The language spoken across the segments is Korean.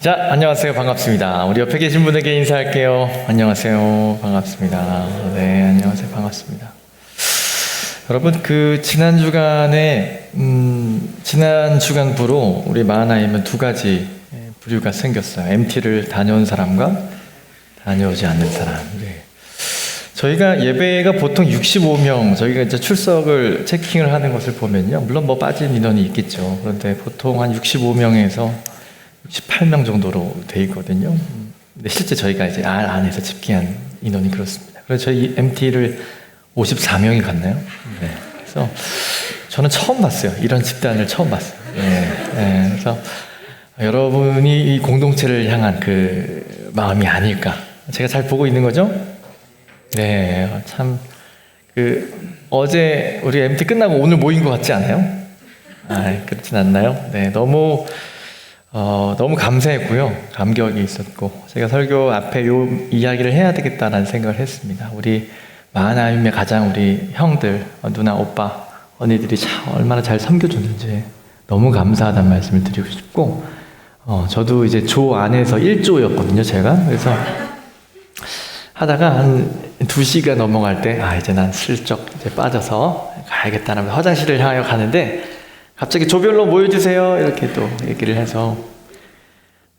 자, 안녕하세요. 반갑습니다. 우리 옆에 계신 분에게 인사할게요. 안녕하세요. 반갑습니다. 네, 안녕하세요. 반갑습니다. 여러분, 지난 주간에, 지난 주간부로 우리 마하나임은 두 가지 부류가 생겼어요. MT를 다녀온 사람과 다녀오지 않는 사람. 네. 저희가 예배가 보통 65명, 저희가 이제 출석을 체킹을 하는 것을 보면요. 물론 뭐 빠진 인원이 있겠죠. 그런데 보통 한 65명에서 68명 정도로 돼 있거든요. 근데 실제 저희가 이제 R 안에서 집계한 인원이 그렇습니다. 그래서 저희 MT를 54명이 갔나요? 네. 그래서 저는 처음 봤어요. 이런 집단을 처음 봤어요. 네. 네. 그래서 여러분이 이 공동체를 향한 그 마음이 아닐까. 제가 잘 보고 있는 거죠? 네. 참, 어제 우리 MT 끝나고 오늘 모인 것 같지 않아요? 그렇진 않나요? 네. 너무 감사했고요. 감격이 있었고, 제가 설교 앞에 요 이야기를 해야 되겠다라는 생각을 했습니다. 우리 마하나임의 가장 우리 형들, 누나, 오빠, 언니들이 참 얼마나 잘 섬겨줬는지 너무 감사하다는 말씀을 드리고 싶고, 저도 이제 조 안에서 1조였거든요, 제가. 그래서 하다가 한 2시가 넘어갈 때, 이제 난 슬쩍 이제 빠져서 가야겠다는 화장실을 향하여 가는데, 갑자기 조별로 모여주세요. 이렇게 또 얘기를 해서,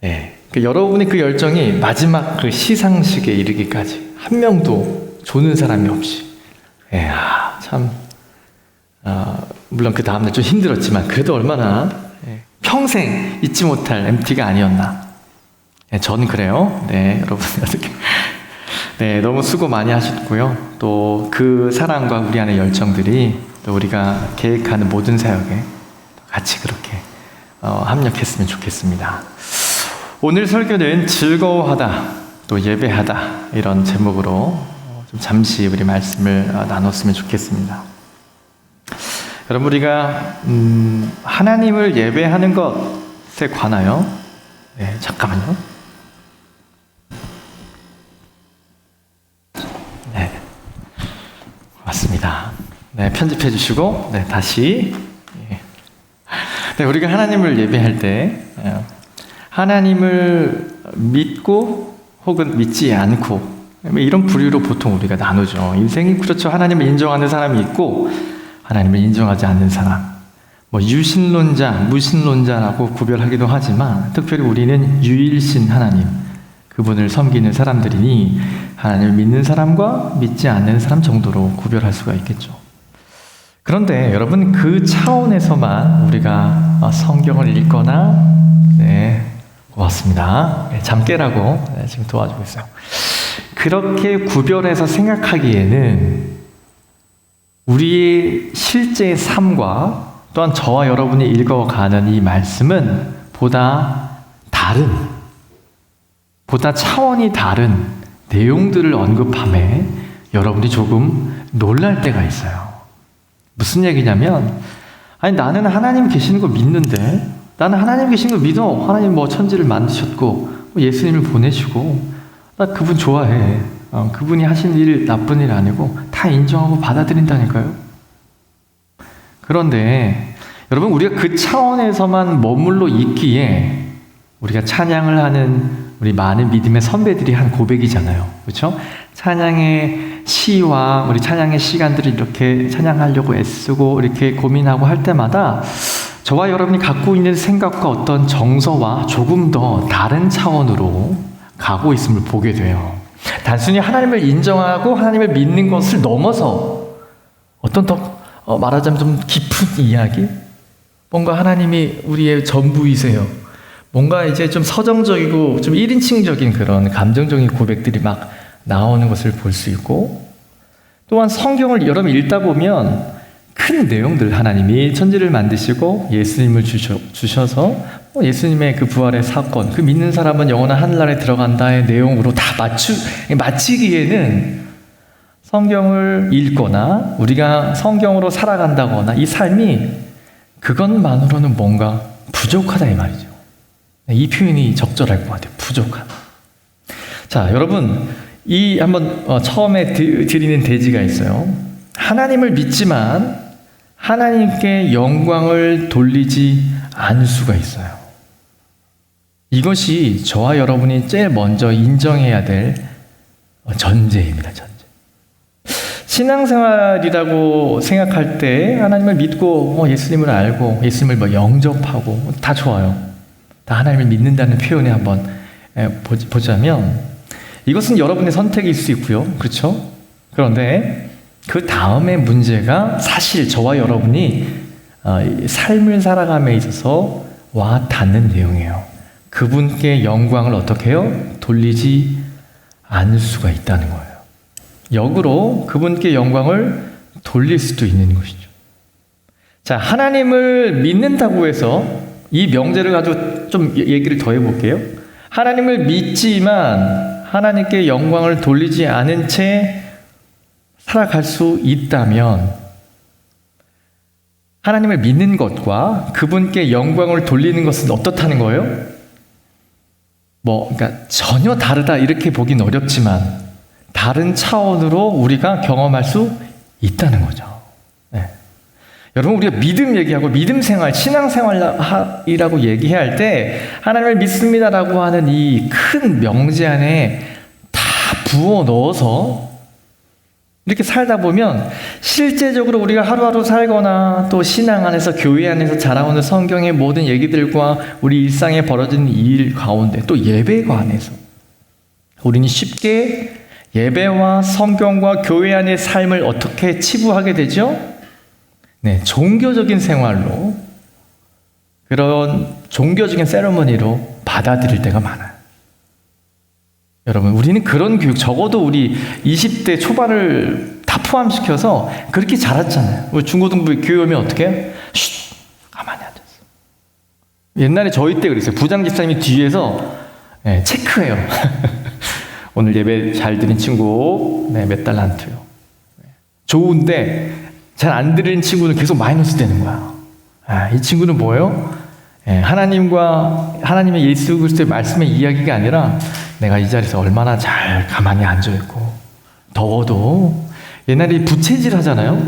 네. 여러분의 그 열정이 마지막 그 시상식에 이르기까지 한 명도 조는 사람이 없이, 물론 그 다음날 좀 힘들었지만, 그래도 얼마나 평생 잊지 못할 MT가 아니었나. 저는 그래요. 네, 여러분 어떻게. 네, 너무 수고 많이 하셨고요. 또 그 사랑과 우리 안의 열정들이 또 우리가 계획하는 모든 사역에 같이 그렇게 합력했으면 좋겠습니다. 오늘 설교는 즐거워하다, 또 예배하다 이런 제목으로 좀 잠시 우리 말씀을 나눴으면 좋겠습니다. 여러분, 우리가 하나님을 예배하는 것에 관하여 잠깐만요. 네, 맞습니다. 네, 편집해 주시고 다시. 네, 우리가 하나님을 예배할 때 하나님을 믿고 혹은 믿지 않고 이런 부류로 보통 우리가 나누죠. 인생이 그렇죠. 하나님을 인정하는 사람이 있고 하나님을 인정하지 않는 사람, 유신론자, 무신론자라고 구별하기도 하지만 특별히 우리는 유일신 하나님, 그분을 섬기는 사람들이니 하나님을 믿는 사람과 믿지 않는 사람 정도로 구별할 수가 있겠죠. 그런데 여러분, 그 차원에서만 우리가 성경을 읽거나, 고맙습니다. 잠 깨라고 지금 도와주고 있어요. 그렇게 구별해서 생각하기에는 우리의 실제 삶과 또한 저와 여러분이 읽어가는 이 말씀은 보다 차원이 다른 내용들을 언급함에 여러분이 조금 놀랄 때가 있어요. 무슨 얘기냐면, 나는 하나님 계시는 거 믿는데, 나는 하나님 계시는 거 믿어. 하나님 천지를 만드셨고, 예수님을 보내시고, 나 그분 좋아해. 그분이 하신 일 나쁜 일 아니고, 다 인정하고 받아들인다니까요. 그런데, 여러분, 우리가 그 차원에서만 머물러 있기에, 우리가 찬양을 하는 우리 많은 믿음의 선배들이 한 고백이잖아요. 그렇죠? 찬양의 시와 우리 찬양의 시간들을 이렇게 찬양하려고 애쓰고 이렇게 고민하고 할 때마다 저와 여러분이 갖고 있는 생각과 어떤 정서와 조금 더 다른 차원으로 가고 있음을 보게 돼요. 단순히 하나님을 인정하고 하나님을 믿는 것을 넘어서 어떤 더 말하자면 좀 깊은 이야기? 뭔가 하나님이 우리의 전부이세요. 뭔가 이제 좀 서정적이고 좀 1인칭적인 그런 감정적인 고백들이 막 나오는 것을 볼 수 있고, 또한 성경을 여러분 읽다 보면 큰 내용들, 하나님이 천지를 만드시고 예수님을 주셔서 예수님의 그 부활의 사건, 그 믿는 사람은 영원한 하늘나라에 들어간다의 내용으로 다 마치기에는 성경을 읽거나 우리가 성경으로 살아간다거나 이 삶이 그것만으로는 뭔가 부족하다 이 말이죠. 이 표현이 적절할 것 같아요. 부족하다. 자, 여러분, 한번 처음에 드리는 대지가 있어요. 하나님을 믿지만 하나님께 영광을 돌리지 않을 수가 있어요. 이것이 저와 여러분이 제일 먼저 인정해야 될 전제입니다. 전제. 신앙생활이라고 생각할 때 하나님을 믿고 예수님을 알고 예수님을 뭐 영접하고 다 좋아요. 다 하나님을 믿는다는 표현에 한번 보자면 이것은 여러분의 선택일 수 있고요. 그렇죠? 그런데 그 다음에 문제가 사실 저와 여러분이 삶을 살아감에 있어서 와 닿는 내용이에요. 그분께 영광을 어떻게 해요? 돌리지 않을 수가 있다는 거예요. 역으로 그분께 영광을 돌릴 수도 있는 것이죠. 자, 하나님을 믿는다고 해서 이 명제를 가지고 좀 얘기를 더 해볼게요. 하나님을 믿지만 하나님께 영광을 돌리지 않은 채 살아갈 수 있다면 하나님을 믿는 것과 그분께 영광을 돌리는 것은 어떻다는 거예요? 그러니까 전혀 다르다 이렇게 보긴 어렵지만 다른 차원으로 우리가 경험할 수 있다는 거죠. 네. 여러분, 우리가 믿음 얘기하고 믿음 생활, 신앙 생활이라고 얘기해야 할 때 하나님을 믿습니다라고 하는 이 큰 명제 안에 다 부어 넣어서 이렇게 살다 보면 실제적으로 우리가 하루하루 살거나 또 신앙 안에서 교회 안에서 자라오는 성경의 모든 얘기들과 우리 일상에 벌어지는 일 가운데 또 예배 관에서 우리는 쉽게 예배와 성경과 교회 안의 삶을 어떻게 치부하게 되죠? 네, 종교적인 생활로 그런 종교적인 세레머니로 받아들일 때가 많아요. 여러분, 우리는 그런 교육, 적어도 우리 20대 초반을 다 포함시켜서 그렇게 자랐잖아요. 우리 중고등부 교회 오면 어떻게 해요? 쉿! 가만히 앉았어. 옛날에 저희 때 그랬어요. 부장 집사님이 뒤에서 체크해요. 오늘 예배 잘 드린 친구, 몇 달란트요. 좋은데 잘 안 드리는 친구는 계속 마이너스 되는 거야. 이 친구는 뭐예요? 하나님과 하나님의 예수 그리스도의 말씀의 이야기가 아니라 내가 이 자리에서 얼마나 잘 가만히 앉아있고 더워도 옛날에 부채질 하잖아요.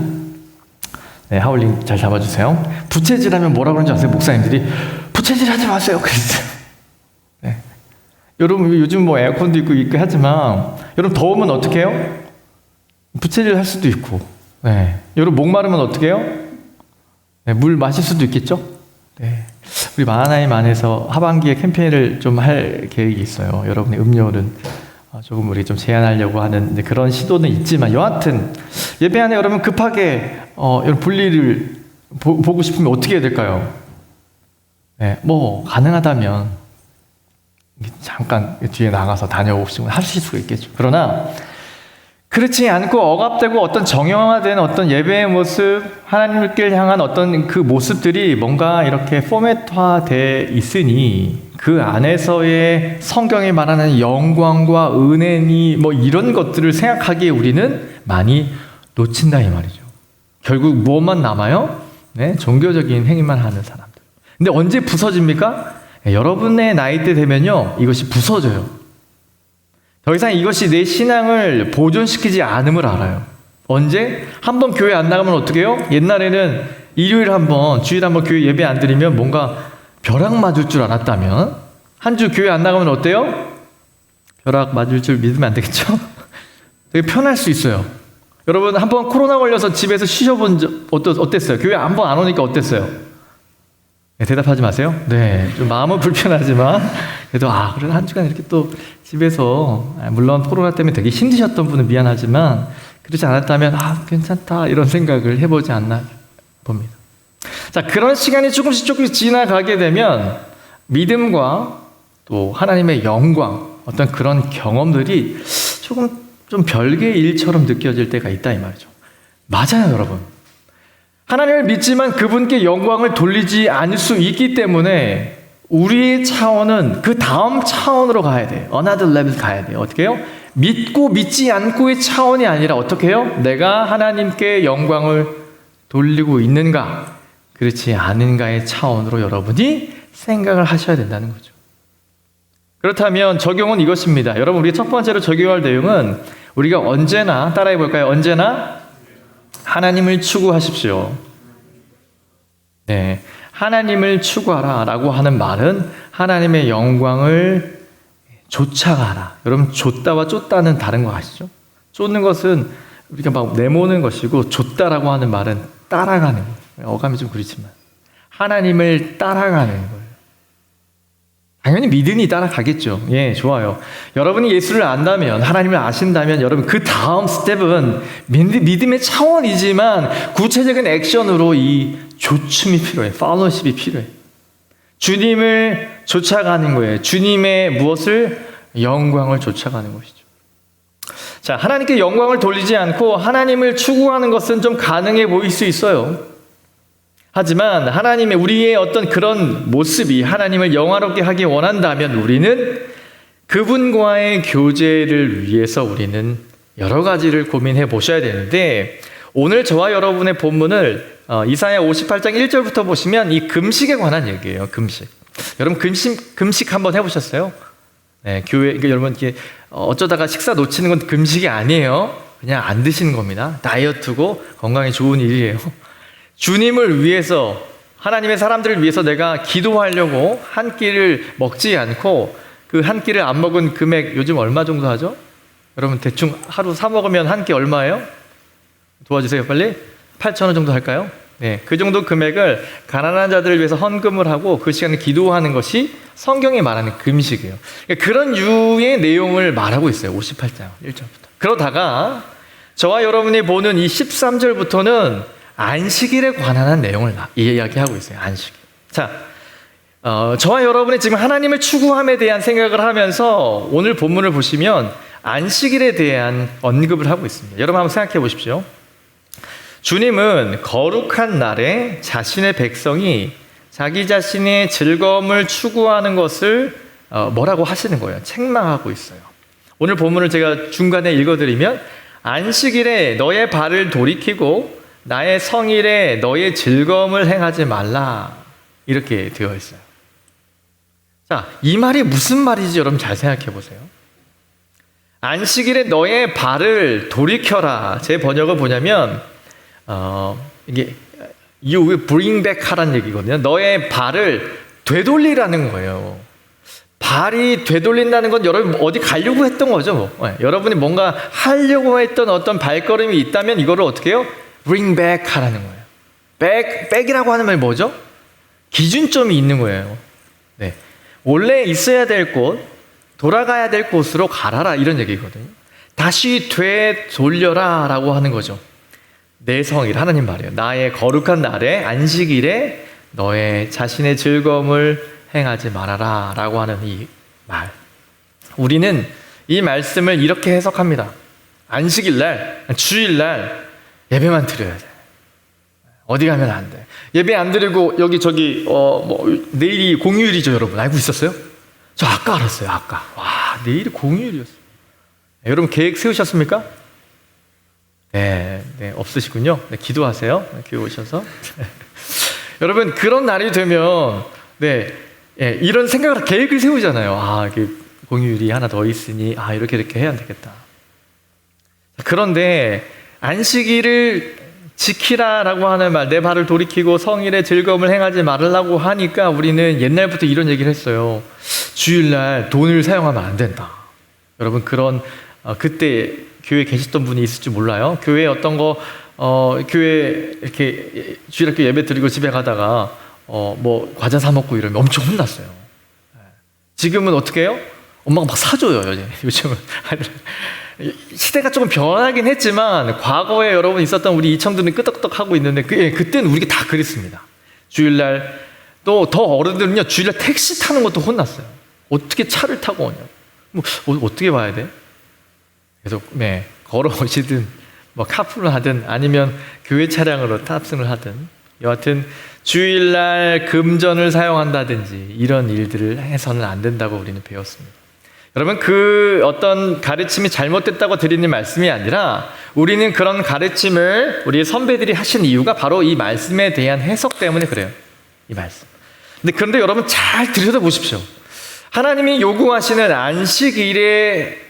네, 하울링 잘 잡아주세요. 부채질 하면 뭐라 그러는지 아세요? 목사님들이 부채질 하지 마세요 그랬어요. 네. 여러분 요즘 에어컨도 있고 하지만 여러분 더우면 어떻게 해요? 부채질 할 수도 있고 여러분 목마르면 어떻게 해요? 물 마실 수도 있겠죠? 우리 마하나임 안에서 하반기에 캠페인을 좀 할 계획이 있어요. 여러분의 음료는 조금 우리 좀 제한하려고 하는 그런 시도는 있지만 여하튼 예배 안에 여러분 급하게 여러분 분리를 보고 싶으면 어떻게 해야 될까요? 가능하다면 잠깐 뒤에 나가서 다녀오시면 하실 수가 있겠죠. 그러나 그렇지 않고 억압되고 어떤 정형화된 어떤 예배의 모습, 하나님께 향한 어떤 그 모습들이 뭔가 이렇게 포맷화돼 있으니 그 안에서의 성경에 말하는 영광과 은혜니 이런 것들을 생각하기에 우리는 많이 놓친다 이 말이죠. 결국 무엇만 남아요? 종교적인 행위만 하는 사람들. 근데 언제 부서집니까? 여러분의 나이대 되면요 이것이 부서져요. 더 이상 이것이 내 신앙을 보존시키지 않음을 알아요. 언제? 한번 교회 안 나가면 어떻게 해요? 옛날에는 일요일 한번, 주일 한번 교회 예배 안 드리면 뭔가 벼락 맞을 줄 알았다면 한 주 교회 안 나가면 어때요? 벼락 맞을 줄 믿으면 안 되겠죠? 되게 편할 수 있어요. 여러분 한번 코로나 걸려서 집에서 쉬셔본 적 어땠어요? 교회 한번 안 오니까 어땠어요? 대답하지 마세요. 좀 마음은 불편하지만 그래도 그래도 한 주간 이렇게 또 집에서 물론 코로나 때문에 되게 힘드셨던 분은 미안하지만 그렇지 않았다면 괜찮다 이런 생각을 해보지 않나 봅니다. 자, 그런 시간이 조금씩 지나가게 되면 믿음과 또 하나님의 영광 어떤 그런 경험들이 조금 좀 별개의 일처럼 느껴질 때가 있다 이 말이죠. 맞아요, 여러분. 하나님을 믿지만 그분께 영광을 돌리지 않을 수 있기 때문에 우리의 차원은 그 다음 차원으로 가야 돼요. Another level 가야 돼요. 어떻게 해요? 믿고 믿지 않고의 차원이 아니라 어떻게 해요? 내가 하나님께 영광을 돌리고 있는가? 그렇지 않은가의 차원으로 여러분이 생각을 하셔야 된다는 거죠. 그렇다면 적용은 이것입니다. 여러분 우리 첫 번째로 적용할 내용은 우리가 언제나 따라해 볼까요? 언제나 하나님을 추구하십시오. 하나님을 추구하라 라고 하는 말은 하나님의 영광을 쫓아가라. 여러분, 쫓다와 쫓다는 다른 거 아시죠? 쫓는 것은 우리가 막 내모는 것이고, 쫓다라고 하는 말은 따라가는 거예요. 어감이 좀 그렇지만 하나님을 따라가는 거예요. 당연히 믿음이 따라가겠죠. 예, 좋아요. 여러분이 예수를 안다면, 하나님을 아신다면, 여러분 그 다음 스텝은 믿음의 차원이지만 구체적인 액션으로 이 조춤이 필요해. 팔로우십이 필요해. 주님을 쫓아가는 거예요. 주님의 무엇을? 영광을 쫓아가는 것이죠. 자, 하나님께 영광을 돌리지 않고 하나님을 추구하는 것은 좀 가능해 보일 수 있어요. 하지만 하나님의 우리의 어떤 그런 모습이 하나님을 영화롭게 하기 원한다면 우리는 그분과의 교제를 위해서 우리는 여러 가지를 고민해 보셔야 되는데, 오늘 저와 여러분의 본문을 이사야 58장 1절부터 보시면 이 금식에 관한 얘기예요. 금식. 여러분 금식 한번 해보셨어요? 네, 교회, 그러니까 여러분 이렇게 어쩌다가 식사 놓치는 건 금식이 아니에요. 그냥 안 드시는 겁니다. 다이어트고 건강에 좋은 일이에요. 주님을 위해서, 하나님의 사람들을 위해서 내가 기도하려고 한 끼를 먹지 않고, 그 한 끼를 안 먹은 금액 요즘 얼마 정도 하죠? 여러분 대충 하루 사 먹으면 한 끼 얼마예요? 도와주세요 빨리. 8,000원 정도 할까요? 네, 그 정도 금액을 가난한 자들을 위해서 헌금을 하고 그 시간에 기도하는 것이 성경이 말하는 금식이에요. 그러니까 그런 유의 내용을 말하고 있어요. 58장 1절부터. 그러다가 저와 여러분이 보는 이 13절부터는 안식일에 관한 내용을 이야기하고 있어요. 안식. 자, 저와 여러분이 지금 하나님을 추구함에 대한 생각을 하면서 오늘 본문을 보시면 안식일에 대한 언급을 하고 있습니다. 여러분 한번 생각해 보십시오. 주님은 거룩한 날에 자신의 백성이 자기 자신의 즐거움을 추구하는 것을 뭐라고 하시는 거예요? 책망하고 있어요. 오늘 본문을 제가 중간에 읽어드리면, 안식일에 너의 발을 돌이키고 나의 성일에 너의 즐거움을 행하지 말라, 이렇게 되어 있어요. 자, 이 말이 무슨 말이지 여러분 잘 생각해 보세요. 안식일에 너의 발을 돌이켜라. 제 번역을 보냐면 이게 you will bring back 하라는 얘기거든요. 너의 발을 되돌리라는 거예요. 발이 되돌린다는 건 여러분 어디 가려고 했던 거죠. 뭐. 네, 여러분이 뭔가 하려고 했던 어떤 발걸음이 있다면 이거를 어떻게 해요? bring back 하라는 거예요. back이라고 하는 말이 뭐죠? 기준점이 있는 거예요. 네. 원래 있어야 될 곳, 돌아가야 될 곳으로 가라라, 이런 얘기거든요. 다시 되돌려라 라고 하는 거죠. 내 성일, 하나님 말이에요. 나의 거룩한 날에, 안식일에 너의 자신의 즐거움을 행하지 말아라 라고 하는 이 말. 우리는 이 말씀을 이렇게 해석합니다. 안식일날, 주일날 예배만 드려야 돼. 어디 가면 안 돼. 예배 안 드리고 여기 저기 내일이 공휴일이죠, 여러분. 알고 있었어요? 저 아까 알았어요. 아까. 와, 내일이 공휴일이었어요. 네, 여러분 계획 세우셨습니까? 네, 없으시군요. 네, 기도하세요. 네, 교회 오셔서. 여러분 그런 날이 되면 이런 생각을, 계획을 세우잖아요. 아, 이게 공휴일이 하나 더 있으니 이렇게 해야 되겠다. 그런데 안식일을 지키라라고 하는 말, 내 발을 돌이키고 성일의 즐거움을 행하지 말으려고 하니까 우리는 옛날부터 이런 얘기를 했어요. 주일날 돈을 사용하면 안 된다. 여러분 그런 그때 교회에 계셨던 분이 있을지 몰라요. 교회에 어떤 거 교회 이렇게 주일학교 예배 드리고 집에 가다가 뭐 과자 사 먹고 이러면 엄청 혼났어요. 지금은 어떻게 해요? 엄마가 막 사줘요. 요즘은 시대가 조금 변하긴 했지만 과거에 여러분 있었던 우리 이청들은 끄덕끄덕 하고 있는데 그때는 우리가 다 그랬습니다. 주일날, 또 더 어른들은요 주일날 택시 타는 것도 혼났어요. 어떻게 차를 타고 오냐, 뭐 어떻게 봐야 돼? 그래서 걸어오시든 뭐 카풀을 하든 아니면 교회 차량으로 탑승을 하든, 여하튼 주일날 금전을 사용한다든지 이런 일들을 해서는 안 된다고 우리는 배웠습니다. 여러분 그 어떤 가르침이 잘못됐다고 드리는 말씀이 아니라, 우리는 그런 가르침을 우리 선배들이 하신 이유가 바로 이 말씀에 대한 해석 때문에 그래요. 이 말씀. 그런데 여러분 잘 들여다보십시오. 하나님이 요구하시는 안식일에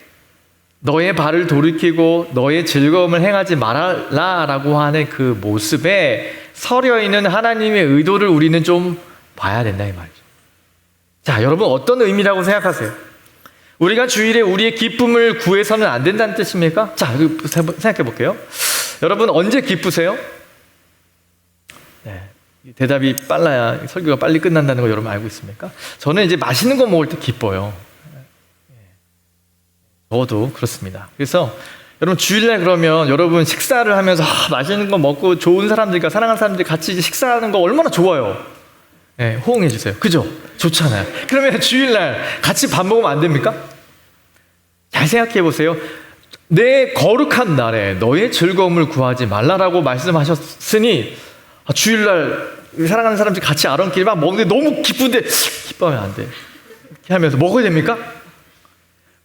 너의 발을 돌이키고 너의 즐거움을 행하지 말아라 라고 하는 그 모습에 서려 있는 하나님의 의도를 우리는 좀 봐야 된다 이 말이죠. 자, 여러분 어떤 의미라고 생각하세요? 우리가 주일에 우리의 기쁨을 구해서는 안 된다는 뜻입니까? 자, 생각해 볼게요. 여러분 언제 기쁘세요? 네, 대답이 빨라야 설교가 빨리 끝난다는 거 여러분 알고 있습니까? 저는 이제 맛있는 거 먹을 때 기뻐요. 저도 그렇습니다. 그래서 여러분 주일날 그러면 여러분 식사를 하면서 맛있는 거 먹고 좋은 사람들과 사랑하는 사람들이 같이 이제 식사하는 거 얼마나 좋아요. 네, 호응해 주세요. 그죠? 좋잖아요. 그러면 주일날 같이 밥 먹으면 안 됩니까? 잘 생각해 보세요. 내 거룩한 날에 너의 즐거움을 구하지 말라라고 말씀하셨으니 주일날 사랑하는 사람들이 같이 아름끼리 막 먹는데 너무 기쁜데 기뻐하면 안 돼. 이렇게 하면서 먹어야 됩니까?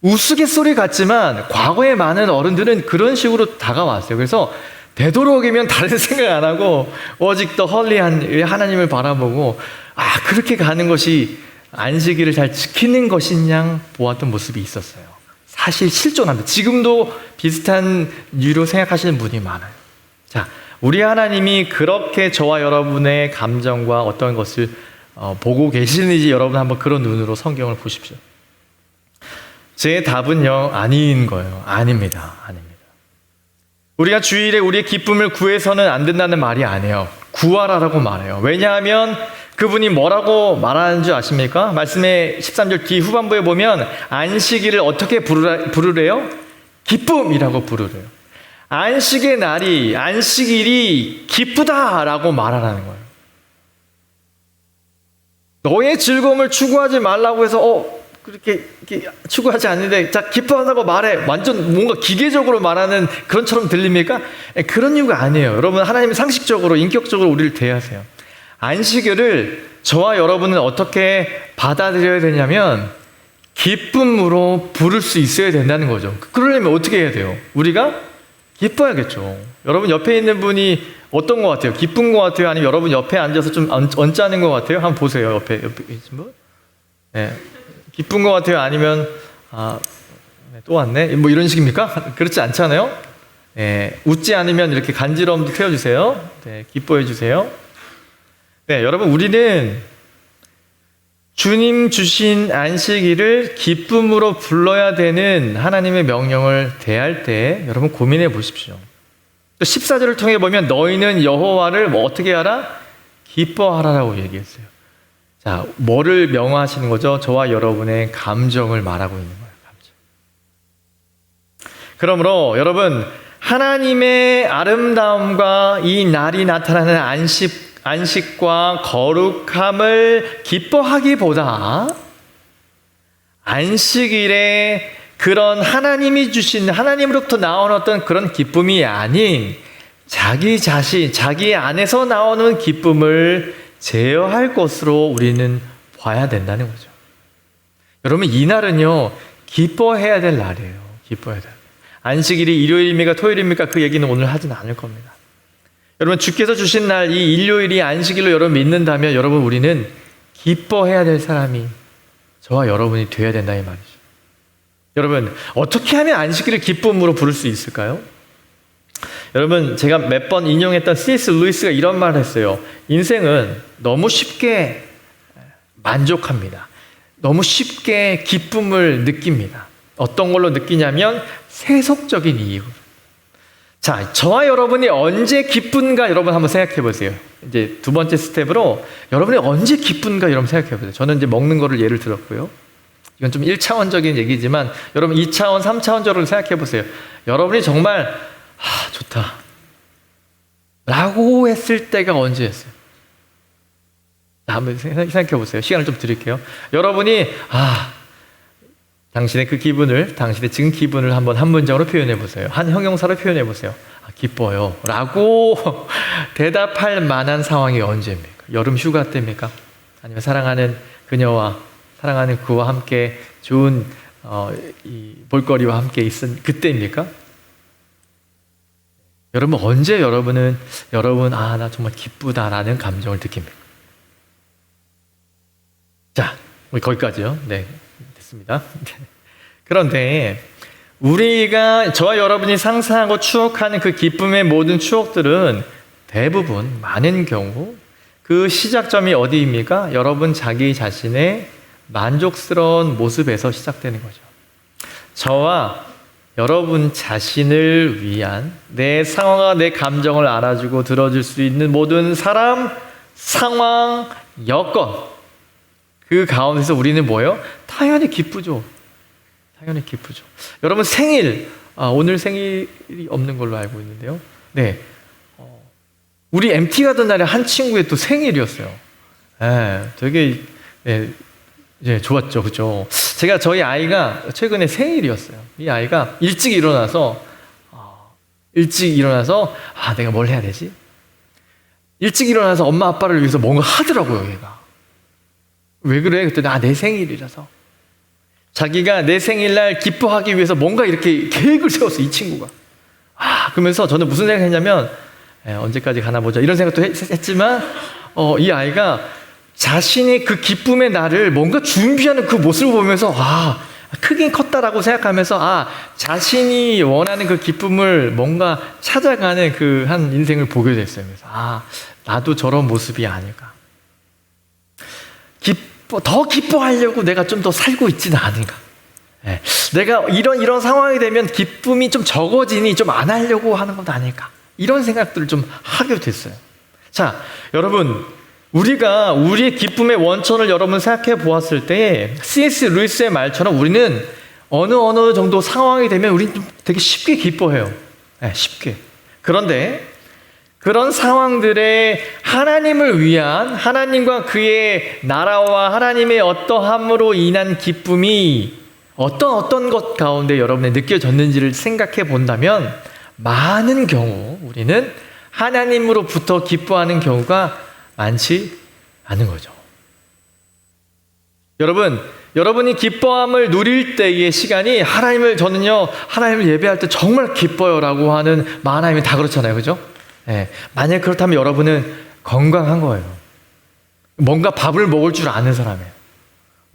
우스갯소리 같지만 과거에 많은 어른들은 그런 식으로 다가왔어요. 그래서 되도록이면 다른 생각 안 하고 오직 더 헐리한 하나님을 바라보고 그렇게 가는 것이 안식일을 잘 지키는 것이냐 보았던 모습이 있었어요. 사실 실존합니다. 지금도 비슷한 유로 생각하시는 분이 많아요. 자, 우리 하나님이 그렇게 저와 여러분의 감정과 어떤 것을 보고 계시는지 여러분 한번 그런 눈으로 성경을 보십시오. 제 답은요, 아닌 거예요. 아닙니다. 우리가 주일에 우리의 기쁨을 구해서는 안 된다는 말이 아니에요. 구하라라고 말해요. 왜냐하면 그분이 뭐라고 말하는 줄 아십니까? 말씀의 13절 뒤 후반부에 보면 안식일을 어떻게 부르래요? 기쁨이라고 부르래요. 안식의 날이, 안식일이 기쁘다라고 말하라는 거예요. 너의 즐거움을 추구하지 말라고 해서 그렇게 추구하지 않는데 자 기뻐한다고 말해. 완전 뭔가 기계적으로 말하는 그런처럼 들립니까? 그런 이유가 아니에요. 여러분 하나님이 상식적으로 인격적으로 우리를 대하세요. 안식일을 저와 여러분은 어떻게 받아들여야 되냐면 기쁨으로 부를 수 있어야 된다는 거죠. 그러려면 어떻게 해야 돼요? 우리가 기뻐야겠죠. 여러분 옆에 있는 분이 어떤 것 같아요? 기쁜 것 같아요? 아니면 여러분 옆에 앉아서 좀 언짢은 것 같아요? 한번 보세요. 옆에 계신 분. 네. 기쁜 것 같아요? 아니면 또 왔네? 뭐 이런 식입니까? 그렇지 않잖아요? 네, 웃지 않으면 이렇게 간지러움도 태워주세요. 네, 기뻐해 주세요. 네, 여러분 우리는 주님 주신 안식일을 기쁨으로 불러야 되는 하나님의 명령을 대할 때 여러분 고민해 보십시오. 또 14절을 통해 보면 너희는 여호와를 뭐 어떻게 하라? 기뻐하라라고 얘기했어요. 자, 뭐를 명화하시는 거죠? 저와 여러분의 감정을 말하고 있는 거예요. 감정. 그러므로 여러분 하나님의 아름다움과 이 날이 나타나는 안식과 거룩함을 기뻐하기보다 안식일에 그런 하나님이 주신 하나님으로부터 나오는 어떤 그런 기쁨이 아닌 자기 자신, 자기 안에서 나오는 기쁨을 제어할 것으로 우리는 봐야 된다는 거죠. 여러분 이 날은요 기뻐해야 될 날이에요. 기뻐해야 될 날. 안식일이 일요일입니까 토요일입니까 그 얘기는 오늘 하진 않을 겁니다. 여러분 주께서 주신 날 이 일요일이 안식일로 여러분 믿는다면 여러분 우리는 기뻐해야 될 사람이 저와 여러분이 되어야 된다 이 말이죠. 여러분 어떻게 하면 안식일을 기쁨으로 부를 수 있을까요? 여러분 제가 몇 번 인용했던 C.S. 루이스가 이런 말을 했어요. 인생은 너무 쉽게 만족합니다. 너무 쉽게 기쁨을 느낍니다. 어떤 걸로 느끼냐면 세속적인 이유. 자, 저와 여러분이 언제 기쁜가 여러분 한번 생각해 보세요. 이제 두 번째 스텝으로 여러분이 언제 기쁜가 여러분 생각해 보세요. 저는 이제 먹는 거를 예를 들었고요. 이건 좀 1차원적인 얘기지만 여러분 2차원, 3차원적으로 생각해 보세요. 여러분이 정말 좋다 라고 했을 때가 언제였어요? 한번 생각해 보세요. 시간을 좀 드릴게요. 여러분이 당신의 그 기분을, 당신의 지금 기분을 한번 한 문장으로 표현해 보세요. 한 형용사로 표현해 보세요. 기뻐요 라고 대답할 만한 상황이 언제입니까? 여름 휴가 때입니까? 아니면 사랑하는 그녀와 사랑하는 그와 함께 좋은 이 볼거리와 함께 있은 그때입니까? 여러분 언제 여러분 나 정말 기쁘다라는 감정을 느낍니까? 자, 우리 거기까지요. 네, 됐습니다. 그런데 우리가 저와 여러분이 상상하고 추억하는 그 기쁨의 모든 추억들은 대부분 많은 경우 그 시작점이 어디입니까? 여러분 자기 자신의 만족스러운 모습에서 시작되는 거죠. 저와 여러분 자신을 위한 내 상황과 내 감정을 알아주고 들어줄 수 있는 모든 사람, 상황, 여건, 그 가운데서 우리는 뭐예요? 당연히 기쁘죠. 당연히 기쁘죠. 여러분 생일, 오늘 생일이 없는 걸로 알고 있는데요. 네, 우리 MT 가던 날에 한 친구의 또 생일이었어요. 되게 좋았죠, 그죠? 제가 저희 아이가 최근에 생일이었어요. 이 아이가 일찍 일어나서 내가 뭘 해야 되지? 일찍 일어나서 엄마 아빠를 위해서 뭔가 하더라고요, 얘가. 왜 그래? 그랬더니 내 생일이라서. 자기가 내 생일날 기뻐하기 위해서 뭔가 이렇게 계획을 세웠어, 이 친구가. 그러면서 저는 무슨 생각했냐면 언제까지 가나 보자 이런 생각도 했지만 이 아이가 자신의 그 기쁨의 날을 뭔가 준비하는 그 모습을 보면서 크긴 컸다라고 생각하면서 자신이 원하는 그 기쁨을 뭔가 찾아가는 그 한 인생을 보게 됐어요. 그래서 나도 저런 모습이 아닐까. 더 기뻐하려고 내가 좀 더 살고 있지는 않은가. 내가 이런 상황이 되면 기쁨이 좀 적어지니 좀 안 하려고 하는 것도 아닐까. 이런 생각들을 좀 하게 됐어요. 자, 여러분, 우리가 우리의 기쁨의 원천을 여러분 생각해 보았을 때 C.S. 루이스의 말처럼 우리는 어느 정도 상황이 되면 우리는 좀 되게 쉽게 기뻐해요. 쉽게. 그런데 그런 상황들에 하나님을 위한 하나님과 그의 나라와 하나님의 어떠함으로 인한 기쁨이 어떤 것 가운데 여러분의 느껴졌는지를 생각해 본다면 많은 경우 우리는 하나님으로부터 기뻐하는 경우가 많지 않은 거죠. 여러분이 기뻐함을 누릴 때의 시간이 하나님을 예배할 때 정말 기뻐요라고 하는 많아이면 다 그렇잖아요. 그죠? 만약 그렇다면 여러분은 건강한 거예요. 뭔가 밥을 먹을 줄 아는 사람이에요.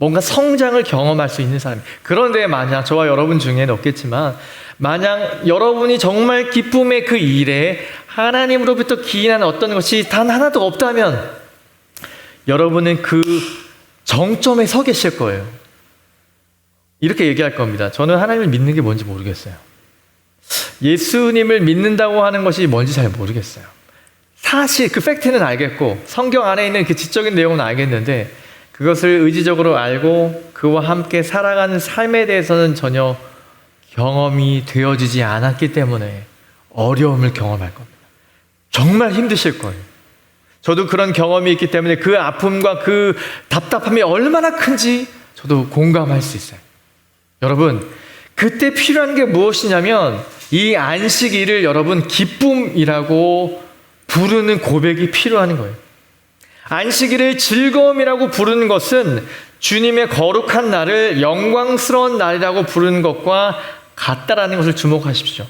뭔가 성장을 경험할 수 있는 사람이에요. 그런데 만약 저와 여러분 중에는 없겠지만 만약 여러분이 정말 기쁨의 그 일에 하나님으로부터 기인한 어떤 것이 단 하나도 없다면 여러분은 그 정점에 서 계실 거예요. 이렇게 얘기할 겁니다. 저는 하나님을 믿는 게 뭔지 모르겠어요. 예수님을 믿는다고 하는 것이 뭔지 잘 모르겠어요. 사실 그 팩트는 알겠고 성경 안에 있는 그 지적인 내용은 알겠는데 그것을 의지적으로 알고 그와 함께 살아가는 삶에 대해서는 전혀 경험이 되어지지 않았기 때문에 어려움을 경험할 겁니다. 정말 힘드실 거예요. 저도 그런 경험이 있기 때문에 그 아픔과 그 답답함이 얼마나 큰지 저도 공감할 수 있어요. 여러분, 그때 필요한 게 무엇이냐면 이 안식일을 여러분 기쁨이라고 부르는 고백이 필요한 거예요. 안식일을 즐거움이라고 부르는 것은 주님의 거룩한 날을 영광스러운 날이라고 부르는 것과 같다라는 것을 주목하십시오.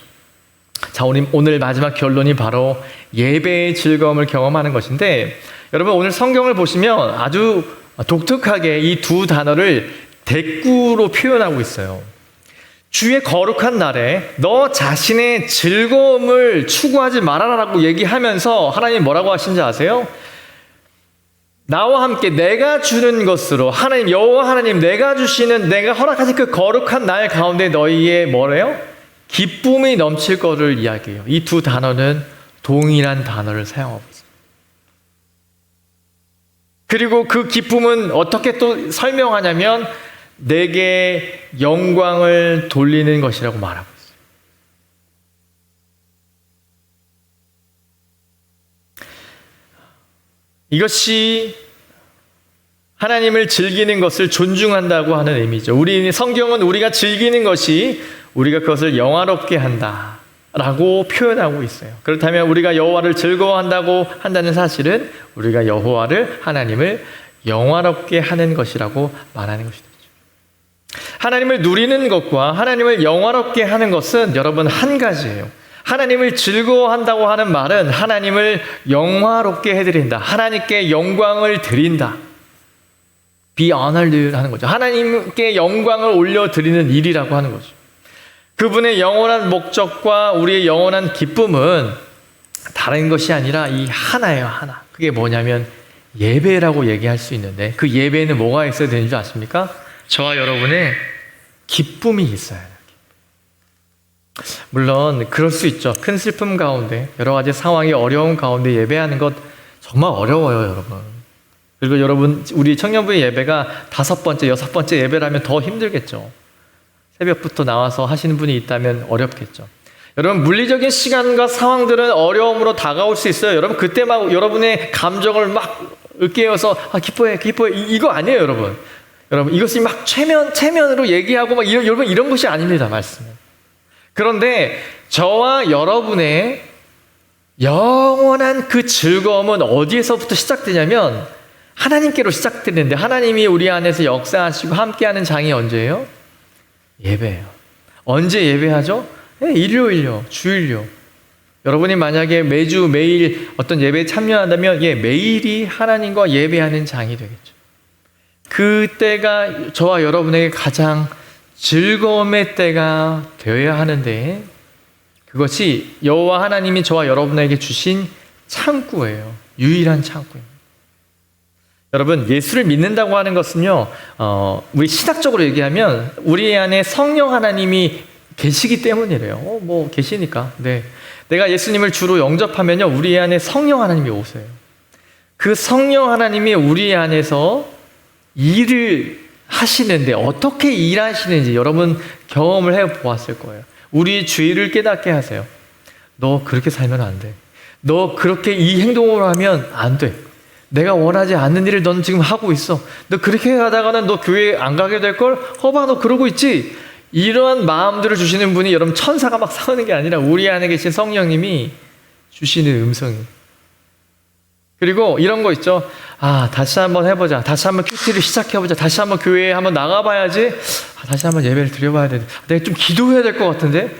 자, 오늘 마지막 결론이 바로 예배의 즐거움을 경험하는 것인데 여러분 오늘 성경을 보시면 아주 독특하게 이 두 단어를 대꾸로 표현하고 있어요. 주의 거룩한 날에 너 자신의 즐거움을 추구하지 말아라라고 얘기하면서 하나님 뭐라고 하신지 아세요? 나와 함께 내가 주는 것으로 하나님 여호와 하나님 내가 주시는 내가 허락하신 그 거룩한 날 가운데 너희의 뭐래요? 기쁨이 넘칠 거를 이야기해요. 이 두 단어는 동일한 단어를 사용하고 있어요. 그리고 그 기쁨은 어떻게 또 설명하냐면 내게 영광을 돌리는 것이라고 말하고 있어요. 이것이 하나님을 즐기는 것을 존중한다고 하는 의미죠. 성경은 우리가 즐기는 것이 우리가 그것을 영화롭게 한다라고 표현하고 있어요. 그렇다면 우리가 여호와를 즐거워한다고 한다는 사실은 우리가 하나님을 영화롭게 하는 것이라고 말하는 것이죠. 하나님을 누리는 것과 하나님을 영화롭게 하는 것은 여러분 한 가지예요. 하나님을 즐거워한다고 하는 말은 하나님을 영화롭게 해드린다. 하나님께 영광을 드린다. Be honored 하는 거죠. 하나님께 영광을 올려드리는 일이라고 하는 거죠. 그분의 영원한 목적과 우리의 영원한 기쁨은 다른 것이 아니라 이 하나예요, 하나. 그게 뭐냐면 예배라고 얘기할 수 있는데 그 예배에는 뭐가 있어야 되는 줄 아십니까? 저와 여러분의 기쁨이 있어야 해요. 물론 그럴 수 있죠. 큰 슬픔 가운데 여러 가지 상황이 어려운 가운데 예배하는 것 정말 어려워요, 여러분. 그리고 여러분 우리 청년부의 예배가 5번째, 6번째 예배라면 더 힘들겠죠. 새벽부터 나와서 하시는 분이 있다면 어렵겠죠. 여러분 물리적인 시간과 상황들은 어려움으로 다가올 수 있어요. 여러분 그때 막 여러분의 감정을 막 으깨어서 기뻐해 이거 아니에요, 여러분. 여러분 이것이 막 체면으로 얘기하고 막 여러분 이런 것이 아닙니다, 말씀은. 그런데 저와 여러분의 영원한 그 즐거움은 어디에서부터 시작되냐면 하나님께로 시작되는데 하나님이 우리 안에서 역사하시고 함께하는 장이 언제예요? 예배예요. 언제 예배하죠? 일요일요, 주일요. 여러분이 만약에 매주 매일 어떤 예배에 참여한다면 매일이 하나님과 예배하는 장이 되겠죠. 그때가 저와 여러분에게 가장 즐거움의 때가 되어야 하는데 그것이 여호와 하나님이 저와 여러분에게 주신 창구예요. 유일한 창구입니다. 여러분 예수를 믿는다고 하는 것은요, 우리 신학적으로 얘기하면 우리 안에 성령 하나님이 계시기 때문이래요. 계시니까. 네. 내가 예수님을 주로 영접하면요, 우리 안에 성령 하나님이 오세요. 그 성령 하나님이 우리 안에서 일을 하시는데 어떻게 일하시는지 여러분 경험을 해보았을 거예요. 우리 주의를 깨닫게 하세요. 너 그렇게 살면 안 돼. 너 그렇게 이 행동으로 하면 안 돼. 내가 원하지 않는 일을 넌 지금 하고 있어. 너 그렇게 하다가는 너 교회 안 가게 될걸? 허봐, 너 그러고 있지? 이러한 마음들을 주시는 분이 여러분 천사가 막 싸우는 게 아니라 우리 안에 계신 성령님이 주시는 음성이에요. 그리고 이런 거 있죠. 다시 한번 해보자. 다시 한번 큐티를 시작해보자. 다시 한번 교회에 한번 나가봐야지. 다시 한번 예배를 드려봐야 돼. 내가 좀 기도해야 될 것 같은데.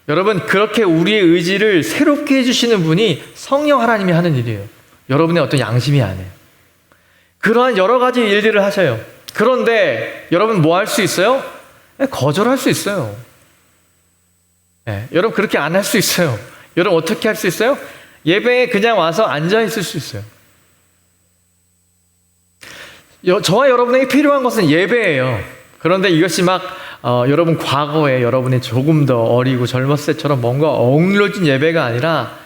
여러분 그렇게 우리의 의지를 새롭게 해주시는 분이 성령 하나님이 하는 일이에요. 여러분의 어떤 양심이 아니에요. 그러한 여러 가지 일들을 하셔요. 그런데 여러분 뭐 할 수 있어요? 거절할 수 있어요. 여러분 그렇게 안 할 수 있어요. 여러분 어떻게 할 수 있어요? 예배에 그냥 와서 앉아 있을 수 있어요. 저와 여러분에게 필요한 것은 예배예요. 그런데 이것이 막 여러분 과거에 여러분이 조금 더 어리고 젊었을 때처럼 뭔가 억눌러진 예배가 아니라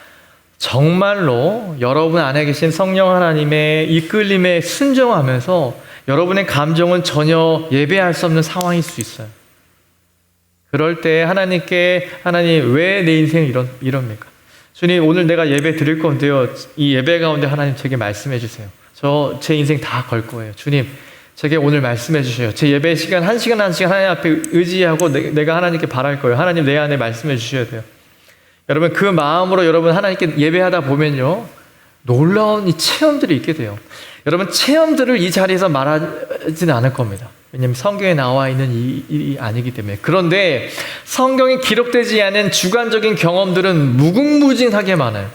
정말로 여러분 안에 계신 성령 하나님의 이끌림에 순종하면서 여러분의 감정은 전혀 예배할 수 없는 상황일 수 있어요. 그럴 때 하나님께 하나님 왜 내 인생이 이럽니까? 주님 오늘 내가 예배 드릴 건데요. 이 예배 가운데 하나님 제게 말씀해 주세요. 제 인생 다 걸 거예요. 주님 제게 오늘 말씀해 주셔요. 제 예배 시간 한 시간 하나님 앞에 의지하고 내가 하나님께 바랄 거예요. 하나님 내 안에 말씀해 주셔야 돼요. 여러분 그 마음으로 여러분 하나님께 예배하다 보면요 놀라운 이 체험들이 있게 돼요. 여러분 체험들을 이 자리에서 말하지는 않을 겁니다. 왜냐하면 성경에 나와 있는 일이 아니기 때문에. 그런데 성경에 기록되지 않은 주관적인 경험들은 무궁무진하게 많아요.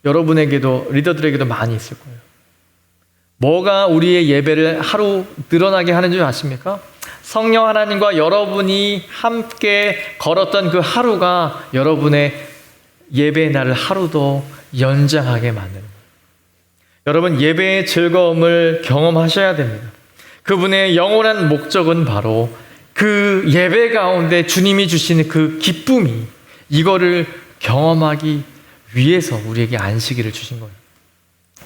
여러분에게도 리더들에게도 많이 있을 거예요. 뭐가 우리의 예배를 하루 늘어나게 하는 줄 아십니까? 성령 하나님과 여러분이 함께 걸었던 그 하루가 여러분의 예배의 날을 하루 더 연장하게 만드는 거예요. 여러분 예배의 즐거움을 경험하셔야 됩니다. 그분의 영원한 목적은 바로 그 예배 가운데 주님이 주시는 그 기쁨이 이거를 경험하기 위해서 우리에게 안식일을 주신 거예요.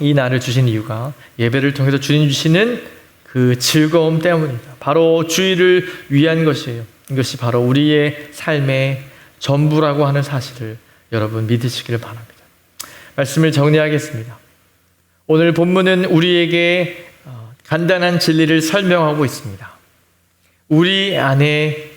이 날을 주신 이유가 예배를 통해서 주님 주시는 그 즐거움 때문입니다. 바로 주의를 위한 것이에요. 이것이 바로 우리의 삶의 전부라고 하는 사실을 여러분 믿으시기를 바랍니다. 말씀을 정리하겠습니다. 오늘 본문은 우리에게 간단한 진리를 설명하고 있습니다. 우리 안에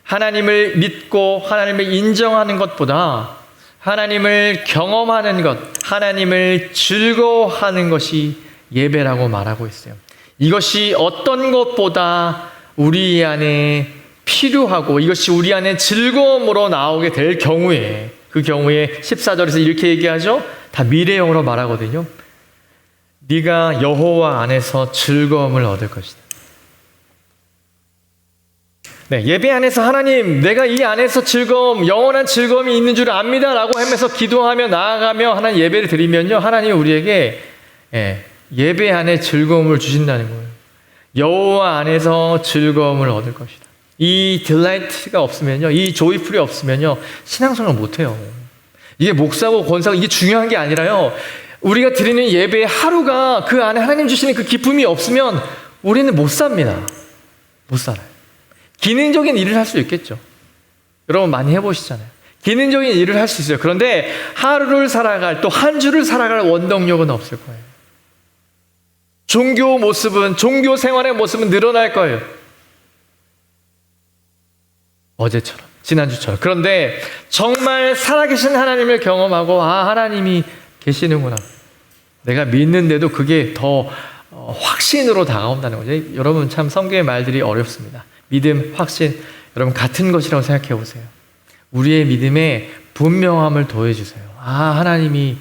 하나님을 믿고 하나님을 인정하는 것보다 하나님을 경험하는 것, 하나님을 즐거워하는 것이 예배라고 말하고 있어요. 이것이 어떤 것보다 우리 안에 필요하고 이것이 우리 안에 즐거움으로 나오게 될 경우에 그 경우에 14절에서 이렇게 얘기하죠. 다 미래형으로 말하거든요. 네가 여호와 안에서 즐거움을 얻을 것이다. 네, 예배 안에서 하나님, 내가 이 안에서 즐거움, 영원한 즐거움이 있는 줄 압니다 라고 하면서 기도하며 나아가며 하나님 예배를 드리면요, 하나님이 우리에게 예배 안에 즐거움을 주신다는 거예요. 여호와 안에서 즐거움을 얻을 것이다. 이 딜라이트가 없으면요, 이 조이풀이 없으면요, 신앙생활을 못해요. 이게 목사고 권사고 이게 중요한 게 아니라요, 우리가 드리는 예배의 하루가 그 안에 하나님 주시는 그 기쁨이 없으면 우리는 못 삽니다. 못 살아요. 기능적인 일을 할 수 있겠죠. 여러분 많이 해보시잖아요. 기능적인 일을 할 수 있어요. 그런데 하루를 살아갈, 또 한 주를 살아갈 원동력은 없을 거예요. 종교 모습은, 종교 생활의 모습은 늘어날 거예요. 어제처럼, 지난주처럼. 그런데 정말 살아계신 하나님을 경험하고, 아, 하나님이 계시는구나. 내가 믿는데도 그게 더 확신으로 다가온다는 거죠. 여러분 참 성경의 말들이 어렵습니다. 믿음, 확신, 여러분 같은 것이라고 생각해 보세요. 우리의 믿음에 분명함을 더해주세요. 아, 하나님이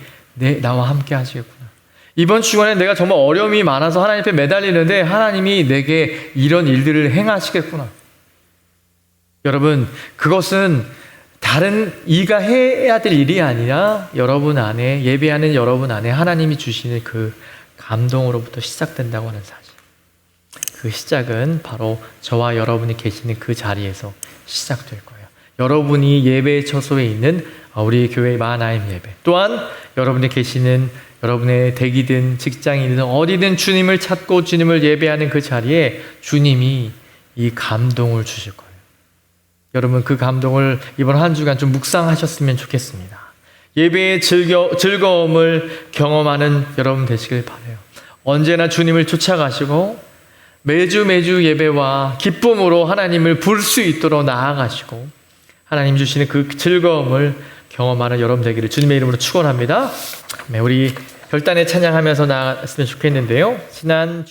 나와 함께 하시겠구나. 이번 주간에 내가 정말 어려움이 많아서 하나님 앞에 매달리는데 하나님이 내게 이런 일들을 행하시겠구나. 여러분, 그것은 다른 이가 해야 될 일이 아니라 여러분 안에, 예배하는 여러분 안에 하나님이 주시는 그 감동으로부터 시작된다고 하는 사실. 그 시작은 바로 저와 여러분이 계시는 그 자리에서 시작될 거예요. 여러분이 예배 처소에 있는 우리 교회 마하나임 예배, 또한 여러분이 계시는 여러분의 댁이든 직장이든 어디든 주님을 찾고 주님을 예배하는 그 자리에 주님이 이 감동을 주실 거예요. 여러분 그 감동을 이번 한 주간 좀 묵상하셨으면 좋겠습니다. 예배의 즐거움을 경험하는 여러분 되시길 바라요. 언제나 주님을 쫓아가시고 매주 예배와 기쁨으로 하나님을 부를 수 있도록 나아가시고 하나님 주시는 그 즐거움을 경험하는 여러분 되기를 주님의 이름으로 축원합니다. 우리 별단에 찬양하면서 나아갔으면 좋겠는데요. 지난